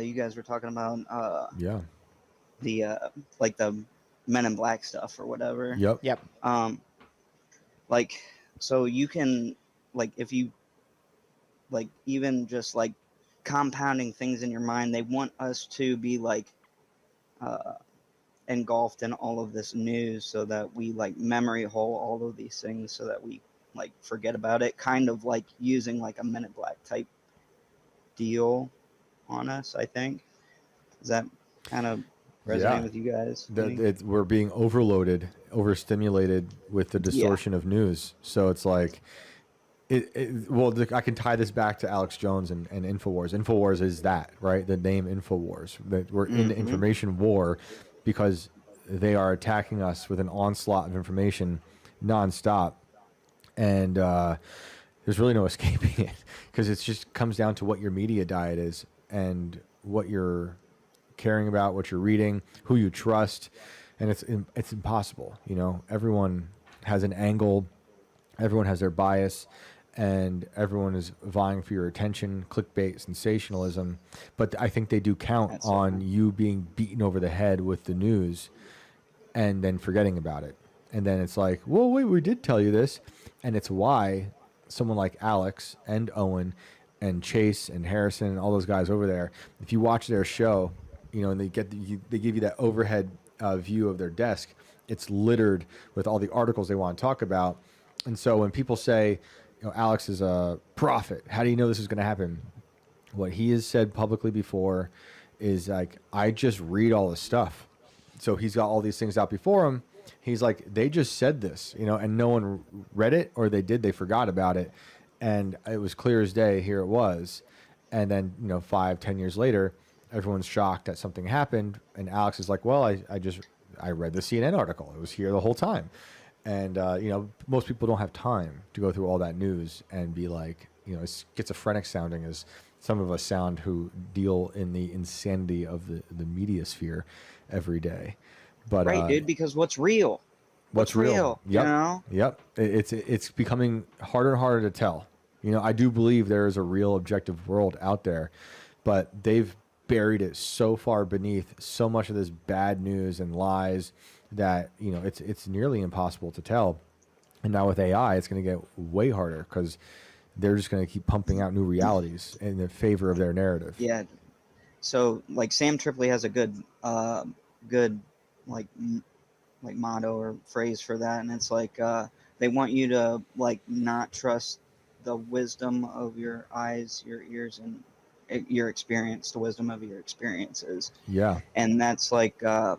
you guys were talking about Yeah. the like the Men in Black stuff or whatever. Yep. Yep. Um, like so you can like if you like even just like compounding things in your mind, they want us to be like uh, engulfed in all of this news so that we like memory hole all of these things so that we like forget about it. Kind of like using like a Men in Black type deal on us. I think does that kind of resonate Yeah. with you guys? We're being overloaded, overstimulated with the Yeah. distortion of news. So it's like, I can tie this back to Alex Jones and Infowars. Infowars is that, right? The name Infowars. That we're in Mm-hmm. information war because they are attacking us with an onslaught of information nonstop. And there's really no escaping it because it just comes down to what your media diet is and what you're caring about, what you're reading, who you trust, and it's impossible. You know, everyone has an angle, everyone has their bias, and everyone is vying for your attention, clickbait, sensationalism. But I think they do count That's on you being beaten over the head with the news and then forgetting about it. And then it's like, well, wait, we did tell you this. And it's why someone like Alex and Owen and Chase and Harrison and all those guys over there, if you watch their show, you know, and they give you that overhead view of their desk, it's littered with all the articles they want to talk about. And so when people say, you know, Alex is a prophet, how do you know this is going to happen? What he has said publicly before is like, I just read all this stuff. So he's got all these things out before him. He's like, they just said this, you know, and no one read it, or they forgot about it. And it was clear as day. Here it was. And then, you know, 5-10 years later, everyone's shocked that something happened. And Alex is like, well, I read the CNN article. It was here the whole time. And, you know, most people don't have time to go through all that news and be like, you know, as schizophrenic sounding as some of us sound who deal in the insanity of the media sphere every day. But Right, dude. Because what's real? what's real? You Yep. know? Yep. It's becoming harder and harder to tell. You know, I do believe there is a real objective world out there, but they've buried it so far beneath so much of this bad news and lies that, you know, it's nearly impossible to tell. And now with AI, it's going to get way harder because they're just going to keep pumping out new realities in the favor of their narrative. Yeah. So like Sam Tripoli has a good like like motto or phrase for that, and it's like they want you to like not trust the wisdom of your eyes, your ears, and your experience, the wisdom of your experiences. Yeah. And that's like uh,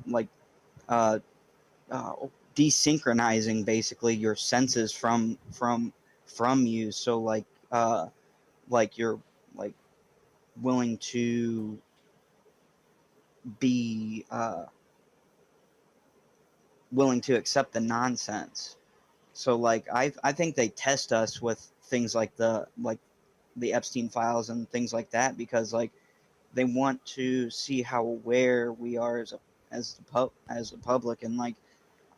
desynchronizing basically your senses from you. So like you're like willing to be willing to accept the nonsense. So like I think they test us with things like the Epstein files and things like that because like they want to see how aware we are as a public. And like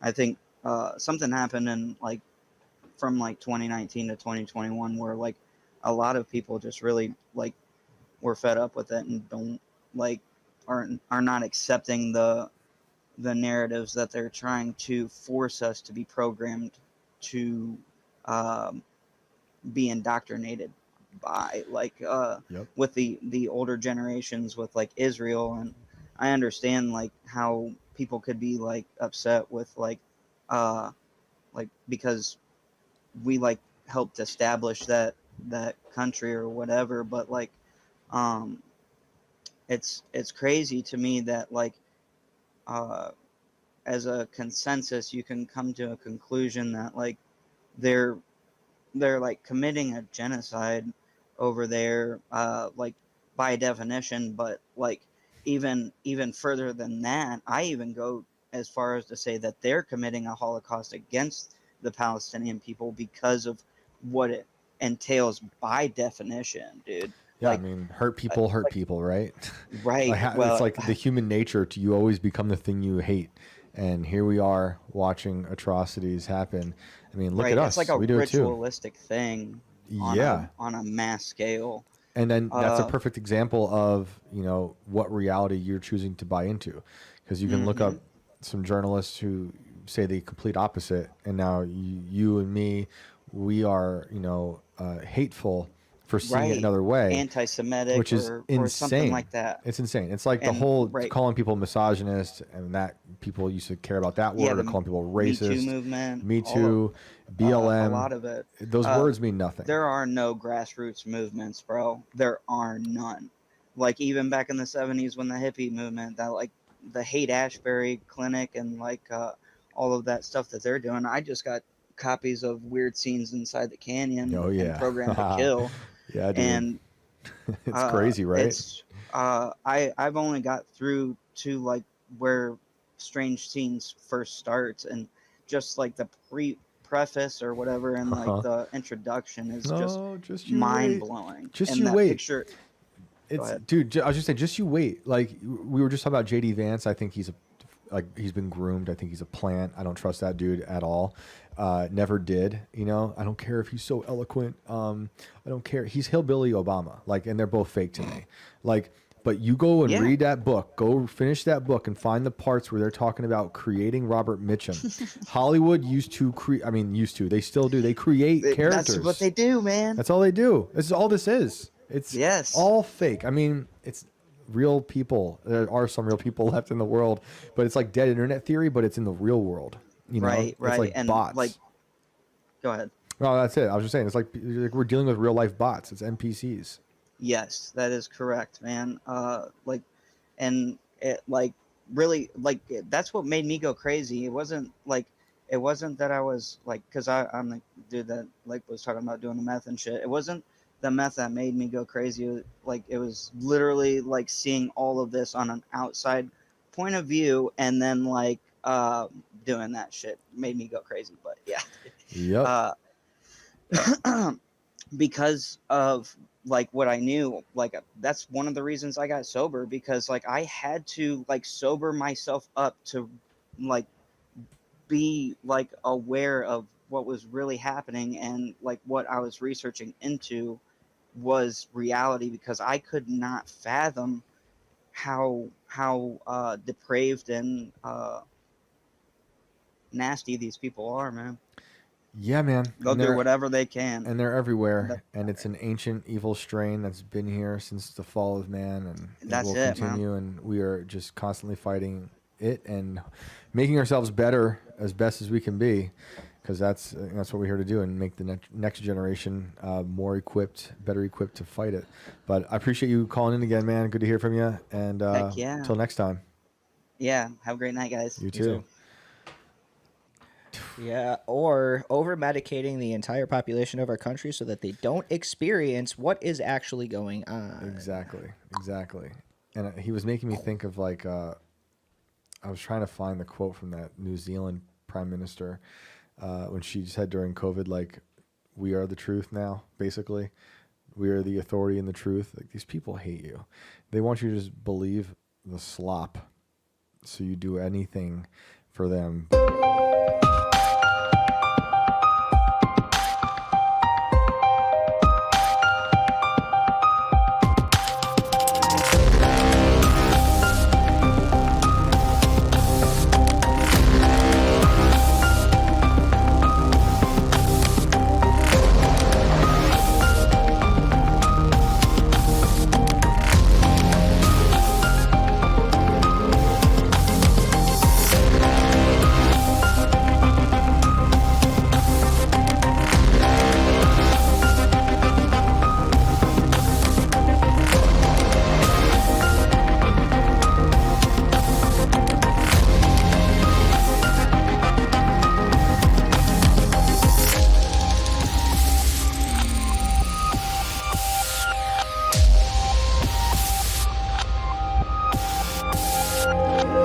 I think something happened in like from like 2019 to 2021 where like a lot of people just really like were fed up with it and don't like are not accepting the narratives that they're trying to force us to be programmed to um, be indoctrinated by like Yep. with the older generations with like Israel. And I understand like how people could be like upset with uh like because we like helped establish that country or whatever, but like um it's crazy to me that like uh as a consensus you can come to a conclusion that like they're they're like committing a genocide over there like by definition. But like even further than that, I even go as far as to say that they're committing a holocaust against the Palestinian people because of what it entails by definition, dude. Yeah, I Like mean, hurt people, right? right, It's well, like the human nature to you always become the thing you hate. And here we are watching atrocities happen. I mean, look right, at it's like us. a We do it too. ritualistic thing Yeah. on a mass scale. And then that's a perfect example of, you know, what reality you're choosing to buy into. Because you can look up some journalists who say the complete opposite. And now you and me, we are, you know, hateful for seeing it another way. Anti-Semitic, which is or something insane. like that. It's insane. It's like the And whole calling people misogynist, and that people used to care about that word, or calling people racist. Me Too movement. Me Too, BLM. A lot of it. Those words mean nothing. There are no grassroots movements, bro. There are none. Like, even back in the 70s when the hippie movement, that, like, the Haight-Ashbury Clinic and, like, all of that stuff that they're doing. I just got copies of Weird Scenes Inside the Canyon and Program to Kill. Yeah, dude. And it's crazy, right? It's I've only got through to, like, where Strange Scenes first starts, and just like the preface or whatever, and like the introduction is just mind blowing. Just and you that wait. Picture, it's dude. I was just saying, just you wait. Like, we were just talking about JD Vance. I think he's he's been groomed. I think he's a plant. I don't trust that dude at all. Never did, you know. I don't care if he's so eloquent. I don't care. He's hillbilly Obama, like, and they're both fake to me. Like, but you go and read that book. Go finish that book and find the parts where they're talking about creating Robert Mitchum. Hollywood used to create. I mean, used to. They still do. They create characters. That's what they do, man. That's all they do. This is all this is. It's all fake. I mean, it's real people. There are some real people left in the world, but it's like dead internet theory, but it's in the real world. You know, right. It's like and bots. Like, go ahead. No, that's it. I was just saying, it's like we're dealing with real life bots. It's NPCs. Yes, that is correct, man. Like, and it, like, really, like, that's what made me go crazy. It wasn't that I was like, because I'm the dude that, like, was talking about doing the meth and shit. It wasn't the meth that made me go crazy. Like, it was literally like seeing all of this on an outside point of view, and then like doing that shit made me go crazy. But yeah. Yep. Because of, like, what I knew, like, that's one of the reasons I got sober, because, like, I had to, like, sober myself up to, like, be, like, aware of what was really happening, and, like, what I was researching into was reality, because I could not fathom how depraved and nasty these people are, man. Yeah, man. They'll do whatever they can. And they're everywhere. And it's an ancient evil strain that's been here since the fall of man, and it will continue. Man. And we are just constantly fighting it and making ourselves better as best as we can be, because that's what we're here to do, and make the next generation more equipped, better equipped to fight it. But I appreciate you calling in again, man. Good to hear from you. And until next time. Yeah. Have a great night, guys. You too. Yeah, or over-medicating the entire population of our country so that they don't experience what is actually going on. Exactly. And he was making me think of, like, I was trying to find the quote from that New Zealand Prime Minister when she said during COVID, like, we are the truth now, basically. We are the authority and the truth. Like, these people hate you. They want you to just believe the slop, so you do anything for them.